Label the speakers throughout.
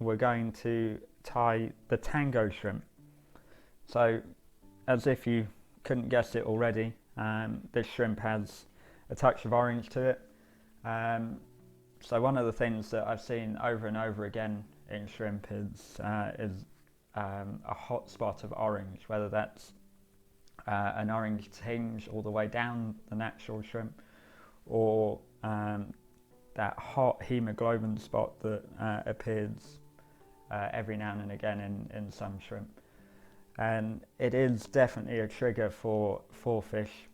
Speaker 1: we're going to tie the Tango Shrimp. So, as if you couldn't guess it already, this shrimp has a touch of orange to it. So one of the things that I've seen over and over again in shrimp is a hot spot of orange, whether that's an orange tinge all the way down the natural shrimp, or that hot hemoglobin spot that appears every now and again in some shrimp. And it is definitely a trigger for fish,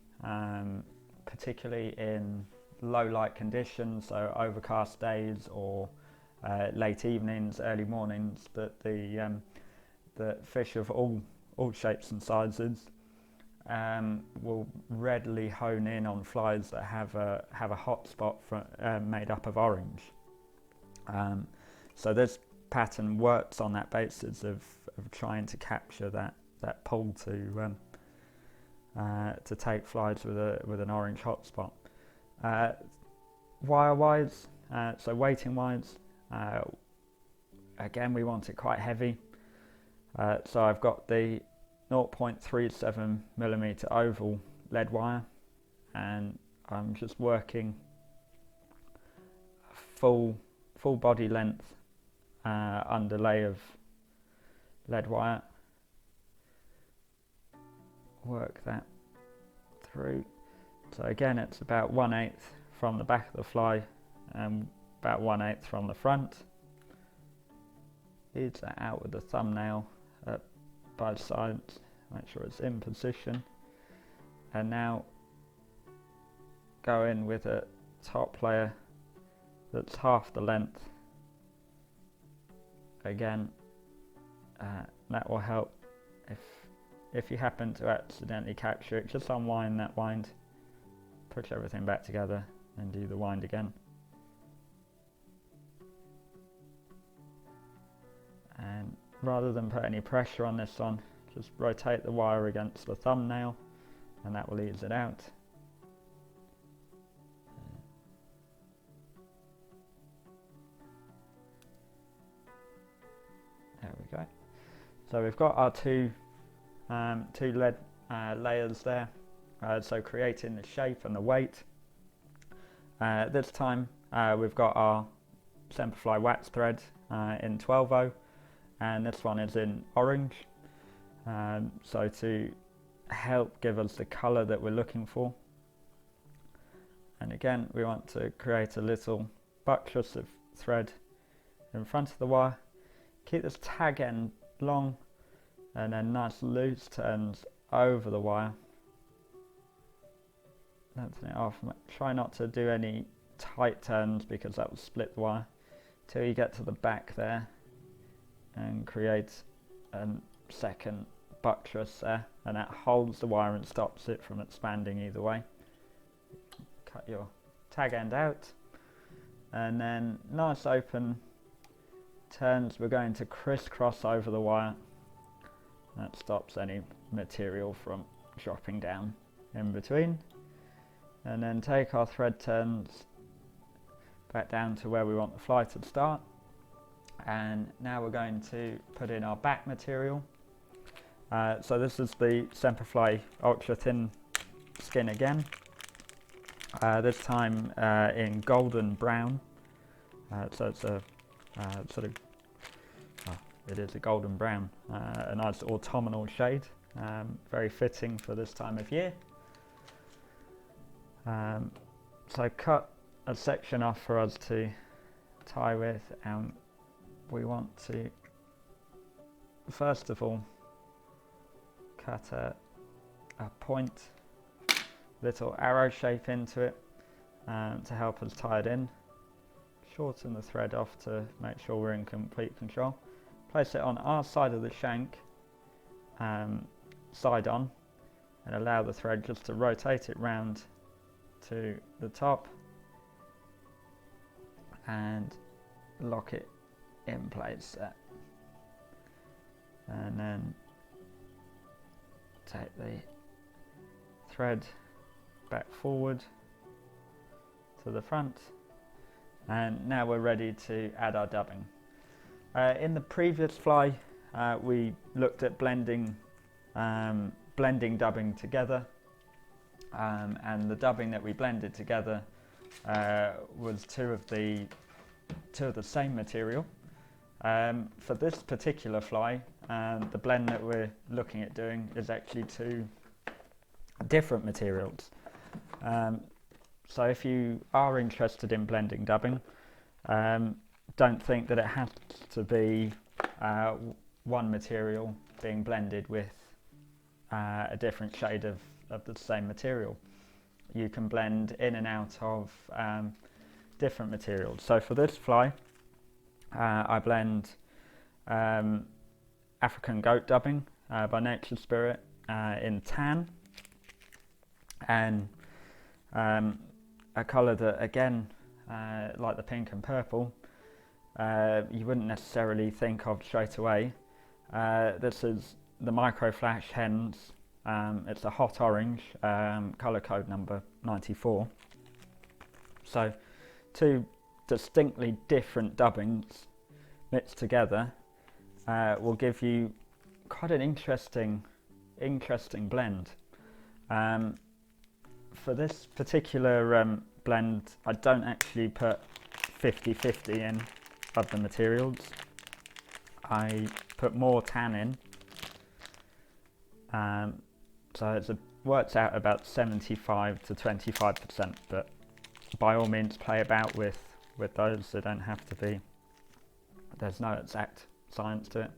Speaker 1: particularly in low light conditions, so overcast days or late evenings, early mornings, that the fish of all shapes and sizes will readily hone in on flies that have a hot spot made up of orange. So this pattern works on that basis of trying to capture that pull to take flies with an orange hotspot. Wire wise, so weighting wise, again we want it quite heavy. So I've got the 0.37 millimeter oval lead wire, and I'm just working full body length underlay of lead wire. Work that through. So again, it's about 1/8 from the back of the fly and about 1/8 from the front. Ease that out with the thumbnail at both sides, make sure it's in position, and now go in with a top layer that's half the length. Again, that will help if you happen to accidentally capture it. Just unwind that wind, push everything back together and do the wind again. And rather than put any pressure on this one, just rotate the wire against the thumbnail and that will ease it out. There we go. So we've got our two lead layers there, so creating the shape and the weight. This time we've got our Semperfli wax thread in 12/0, and this one is in orange, so to help give us the colour that we're looking for. And again, we want to create a little buttress of thread in front of the wire. Keep this tag end long and then nice loose turns over the wire. Lengthen it off. Try not to do any tight turns because that will split the wire, till you get to the back there and create a second buttress there, and that holds the wire and stops it from expanding either way. Cut your tag end out, and then nice open turns. We're going to crisscross over the wire. That stops any material from dropping down in between. And then take our thread turns back down to where we want the fly to start. And now we're going to put in our back material. So this is the Semperfli ultra thin skin again. This time in golden brown. So it's a it is a golden brown, a nice autumnal shade, very fitting for this time of year. So cut a section off for us to tie with, and we want to first of all cut a point, little arrow shape into it to help us tie it in. Shorten the thread off to make sure we're in complete control. Place it on our side of the shank, side on, and allow the thread just to rotate it round to the top and lock it in place there. And then take the thread back forward to the front, and now we're ready to add our dubbing. In the previous fly, we looked at blending dubbing together, and the dubbing that we blended together was two of the same material. For this particular fly, the blend that we're looking at doing is actually two different materials. So if you are interested in blending dubbing, don't think that it has to be one material being blended with a different shade of the same material. You can blend in and out of different materials. So for this fly, I blend African goat dubbing by Nature Spirit in tan, and a colour that, again, like the pink and purple, you wouldn't necessarily think of straight away. This is the Micro Flash Hens. It's a hot orange, colour code number 94. So two distinctly different dubbings mixed together will give you quite an interesting blend. For this particular blend, I don't actually put 50-50 in of the materials. I put more tan in, so it works out about 75 to 25%, but by all means play about with those. They don't have to be, there's no exact science to it.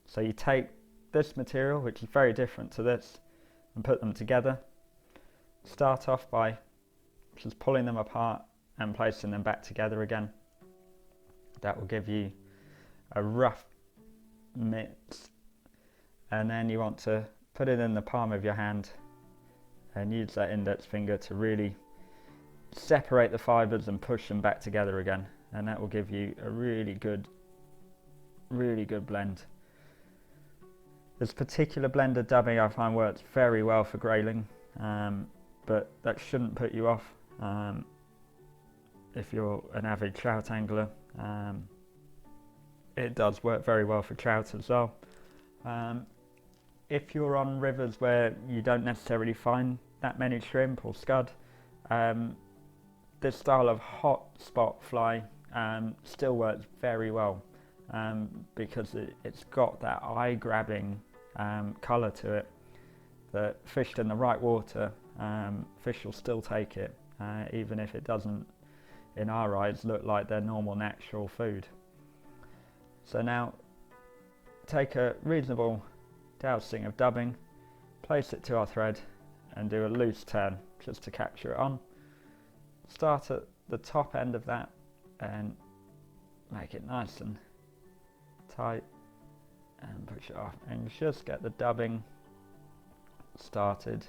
Speaker 1: So you take this material, which is very different to this, and put them together. Start off by just pulling them apart and placing them back together again. That will give you a rough mix, and then you want to put it in the palm of your hand and use that index finger to really separate the fibres and push them back together again, and that will give you a really good blend. This particular blend of dubbing I find works very well for grayling, but that shouldn't put you off if you're an avid trout angler. It does work very well for trout as well. If you're on rivers where you don't necessarily find that many shrimp or scud, this style of hot spot fly still works very well, because it's got that eye-grabbing colour to it that, fished in the right water, fish will still take it, even if it doesn't, in our eyes, look like their normal natural food. So now take a reasonable dousing of dubbing, place it to our thread and do a loose turn just to capture it on. Start at the top end of that and make it nice and tight and push it off, and just get the dubbing started.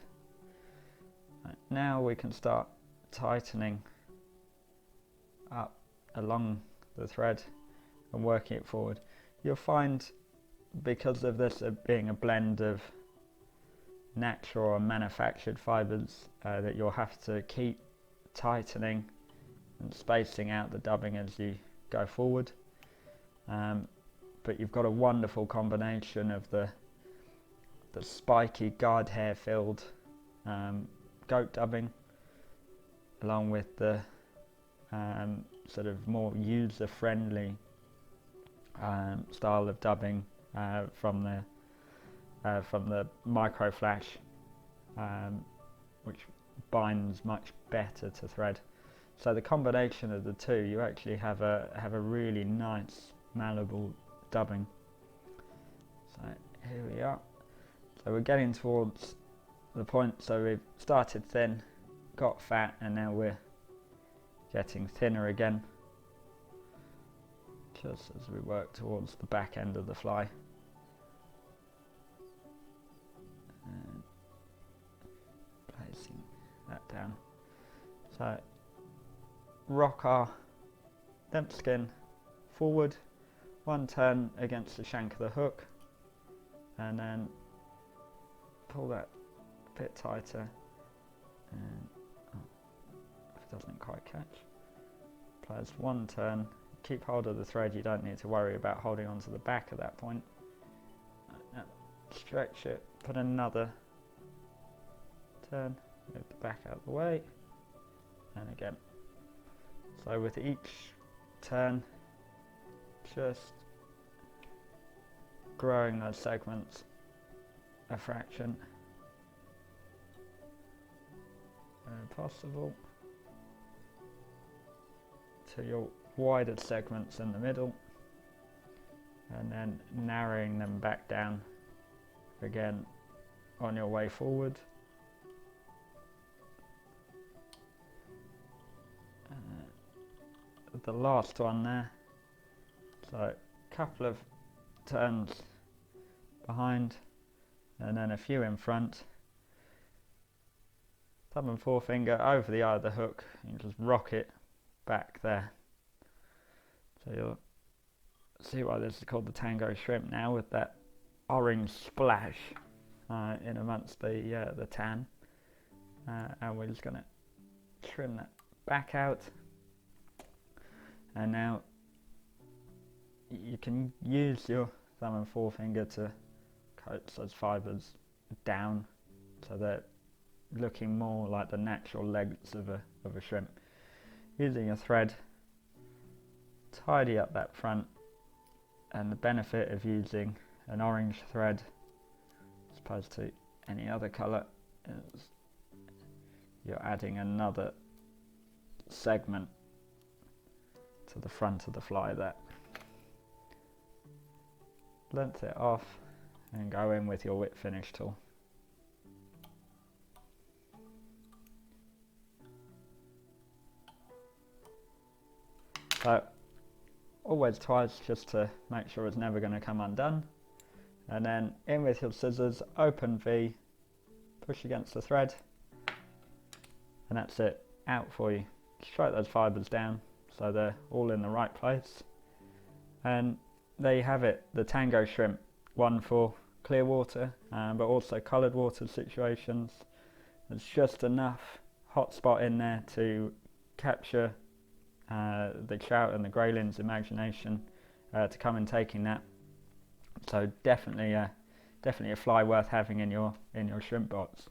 Speaker 1: Right, now we can start tightening up along the thread and working it forward. You'll find, because of this being a blend of natural and manufactured fibres, that you'll have to keep tightening and spacing out the dubbing as you go forward. But you've got a wonderful combination of the spiky guard hair filled goat dubbing, along with the sort of more user friendly style of dubbing from the micro flash, which binds much better to thread. So the combination of the two, you actually have a really nice malleable dubbing. So here we are. So we're getting towards the point. So we've started thin, got fat, and now we're getting thinner again, just as we work towards the back end of the fly. And placing that down. So rock our limp skin forward, one turn against the shank of the hook, and then pull that a bit tighter, and if it doesn't quite catch, place one turn, keep hold of the thread. You don't need to worry about holding onto the back at that point. Stretch it, put another turn, move the back out of the way, and again. So with each turn, just growing those segments a fraction where possible to your wider segments in the middle, and then narrowing them back down again on your way forward. The last one there, so a couple of turns behind and then a few in front. Thumb and forefinger over the eye of the hook, you just rock it back there. So you'll see why this is called the Tango Shrimp now, with that orange splash in amongst the tan, and we're just going to trim that back out. And now you can use your thumb and forefinger to coat those fibres down so they're looking more like the natural legs of a shrimp. Using a thread, tidy up that front, and the benefit of using an orange thread as opposed to any other colour is you're adding another segment to the front of the fly there. Length it off and go in with your whip finish tool. So always twice, just to make sure it's never going to come undone, and then in with your scissors, open V, push against the thread, and that's it, out for you. Stroke those fibres down so they're all in the right place, and there you have it, the Tango Shrimp, one for clear water but also coloured water situations. There's just enough hot spot in there to capture the trout and the grayling's imagination to come and taking that. So definitely a fly worth having in your shrimp box.